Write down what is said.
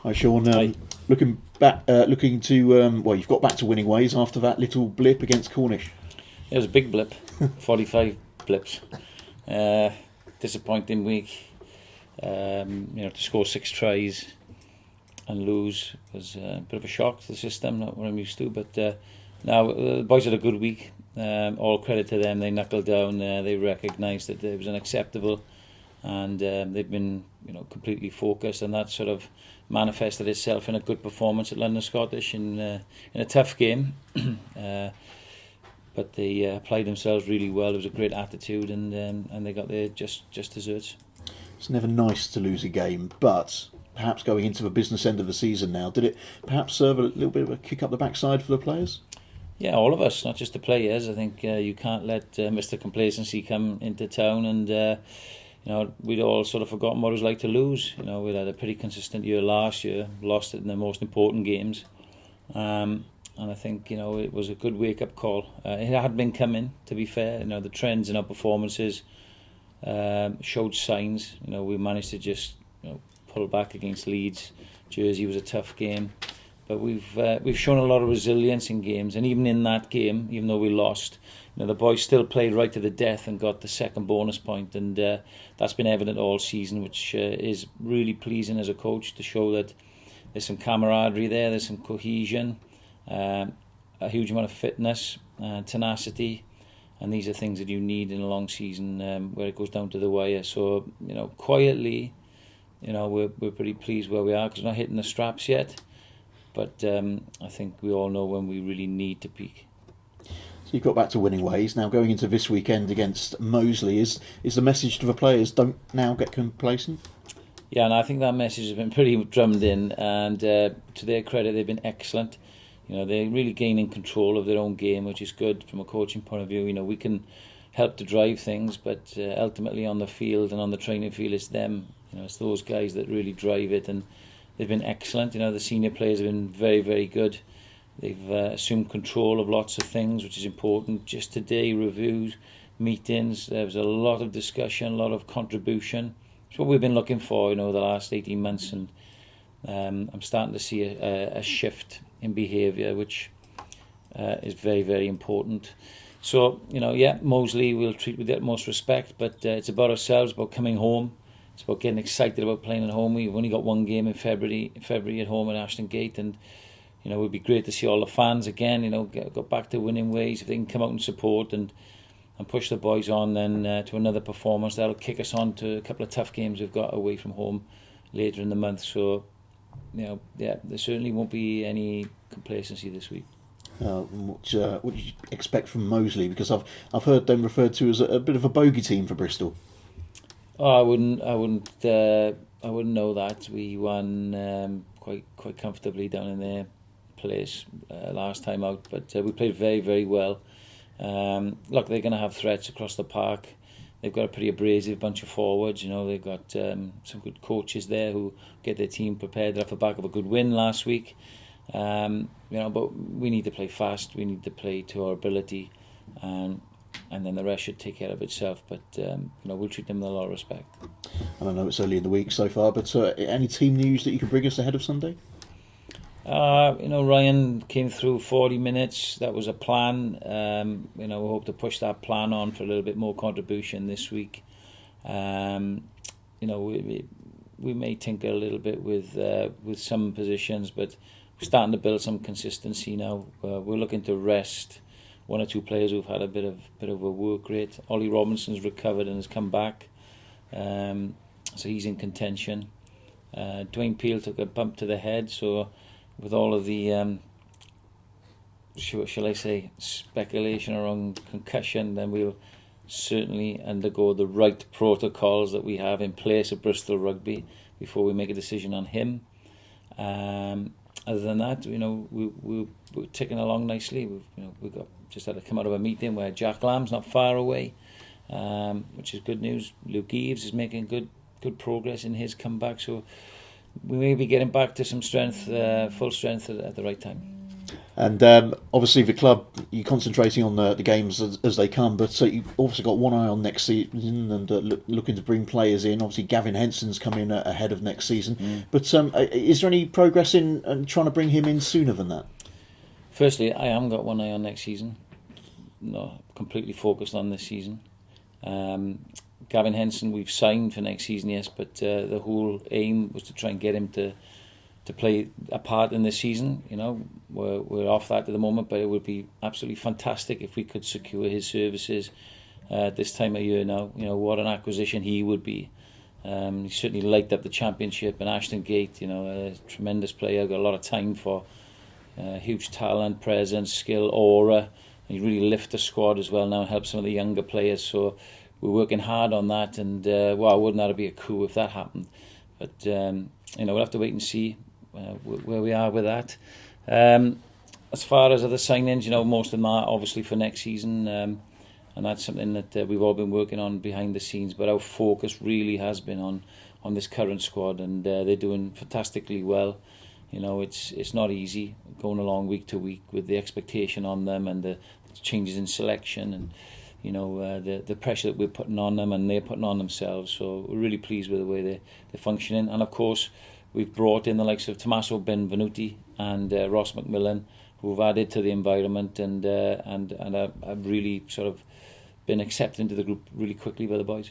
Hi Sean. Hi. Looking back, looking to you've got back to winning ways after that little blip against Cornish. It was a big blip, 45 blips. Disappointing week. To score 6 tries and lose was a bit of a shock to the system, not what I'm used to. But now the boys had a good week. All credit to them. They knuckled down. They recognised that it was unacceptable, and they've been completely focused, and that sort of manifested itself in a good performance at London Scottish in a tough game. But they applied themselves really well. It was a great attitude, and they got their just desserts. It's never nice to lose a game, but perhaps going into the business end of the season now, did it perhaps serve a little bit of a kick up the backside for the players? Yeah, all of us, not just the players. I think you can't let Mr. Complacency come into town, and we'd all sort of forgotten what it was like to lose. We'd had a pretty consistent year last year, lost it in the most important games, and I think it was a good wake-up call. It had been coming, to be fair. The trends in our performances showed signs. We managed to just pull back against Leeds. Jersey was a tough game. But we've shown a lot of resilience in games, and even in that game, even though we lost, the boys still played right to the death and got the second bonus point, and that's been evident all season, which is really pleasing as a coach to show that there's some camaraderie there, there's some cohesion, a huge amount of fitness, tenacity, and these are things that you need in a long season where it goes down to the wire. So quietly, we're pretty pleased where we are because we're not hitting the straps yet. But I think we all know when we really need to peak. So you've got back to winning ways. Now going into this weekend against Moseley, is the message to the players, don't now get complacent? Yeah, and I think that message has been pretty drummed in, and to their credit, they've been excellent. They're really gaining control of their own game, which is good from a coaching point of view. We can help to drive things, but ultimately on the field and on the training field, it's them. It's those guys that really drive it, and they've been excellent. The senior players have been very, very good. They've assumed control of lots of things, which is important. Just today, reviews, meetings, there was a lot of discussion, a lot of contribution. It's what we've been looking for, the last 18 months. And I'm starting to see a shift in behaviour, which is very, very important. So, Moseley we'll treat with the utmost respect, but it's about ourselves, about coming home. It's about getting excited about playing at home. We've only got one game in February at home at Ashton Gate, and it would be great to see all the fans again. Go back to winning ways. If they can come out and support and push the boys on, then to another performance, that'll kick us on to a couple of tough games we've got away from home later in the month. So, there certainly won't be any complacency this week. What do you expect from Moseley? Because I've heard them referred to as a bit of a bogey team for Bristol. Oh, I wouldn't know that. We won quite comfortably down in their place last time out, but we played very, very well. Look, they're going to have threats across the park. They've got a pretty abrasive bunch of forwards. They've got some good coaches there who get their team prepared. They're off the back of a good win last week. But we need to play fast. We need to play to our ability, and then the rest should take care of itself. But we'll treat them with a lot of respect. I don't know, it's early in the week so far, but any team news that you can bring us ahead of Sunday? Ryan came through 40 minutes. That was a plan. We hope to push that plan on for a little bit more contribution this week. We may tinker a little bit with some positions, but we're starting to build some consistency now. We're looking to rest one or two players who've had a bit of a work rate. Ollie Robinson's recovered and has come back, so he's in contention. Dwayne Peel took a bump to the head, so with all of the shall I say speculation around concussion, then we'll certainly undergo the right protocols that we have in place at Bristol Rugby before we make a decision on him. Other than that, we're ticking along nicely. We've just had to come out of a meeting where Jack Lamb's not far away, which is good news. Luke Eves is making good progress in his comeback, so we may be getting back to some strength, full strength at the right time. And obviously the club, you're concentrating on the games as they come, but you've also got one eye on next season and looking to bring players in. Obviously Gavin Henson's coming ahead of next season. But is there any progress in trying to bring him in sooner than that? Firstly, I haven't got one eye on next season. No, completely focused on this season. Gavin Henson, we've signed for next season, yes, but the whole aim was to try and get him to play a part in this season. You know, we're off that at the moment, but it would be absolutely fantastic if we could secure his services this time of year now. You know, what an acquisition he would be. He certainly lighted up the Championship and Ashton Gate. You know, a tremendous player, got a lot of time for, huge talent, presence, skill, aura. And he really lifted the squad as well now and helped some of the younger players. So we're working hard on that, and wouldn't that be a coup if that happened? But we'll have to wait and see where we are with that. As far as other signings, most of them are obviously for next season, and that's something that we've all been working on behind the scenes. But our focus really has been on this current squad, and they're doing fantastically well. It's not easy going along week to week with the expectation on them and the changes in selection and the pressure that we're putting on them and they're putting on themselves. So we're really pleased with the way they're functioning. And of course, we've brought in the likes of Tommaso Benvenuti and Ross McMillan, who've added to the environment and have really sort of been accepted into the group really quickly by the boys.